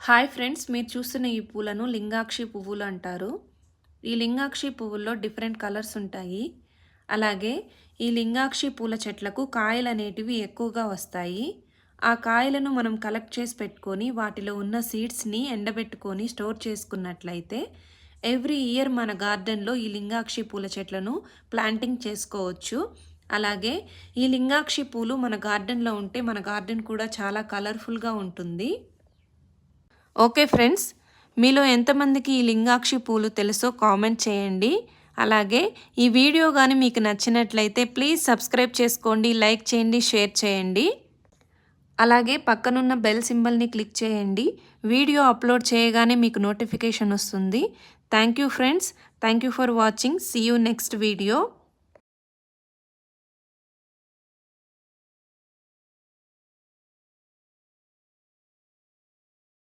Hi friends, మీరు చూస్తున్న ఈ పూలను లింగాక్షి పువ్వులు అంటారు. ఈ లింగాక్షి పువ్వుల్లో డిఫరెంట్ కలర్స్ ఉంటాయి. అలాగే ఈ లింగాక్షి పూల చెట్లకు కాయలు అనేటివి ఎక్కువగా వస్తాయి. ఆ కాయలను మనం కలెక్ట్ చేసి పెట్టుకొని వాటిలో ఉన్న సీడ్స్ని ఎండబెట్టుకొని స్టోర్ చేసుకున్నట్లయితే ఎవ్రీ ఇయర్ మన గార్డెన్లో ఈ లింగాక్షి పూల చెట్లను ప్లాంటింగ్ చేసుకోవచ్చు. అలాగే ఈ లింగాక్షి పూలు మన గార్డెన్లో ఉంటే మన గార్డెన్ కూడా చాలా కలర్ఫుల్గా ఉంటుంది. ఓకే ఫ్రెండ్స్, మీలో ఎంతమందికి ఈ లింగాక్షి పూలు తెలుసో కామెంట్ చేయండి. అలాగే ఈ వీడియో కానీ మీకు నచ్చినట్లయితే ప్లీజ్ సబ్స్క్రైబ్ చేసుకోండి, లైక్ చేయండి, షేర్ చేయండి. అలాగే పక్కనున్న బెల్ సింబల్ని క్లిక్ చేయండి. వీడియో అప్లోడ్ చేయగానే మీకు నోటిఫికేషన్ వస్తుంది. Thank you friends, thank you for watching. See you next video.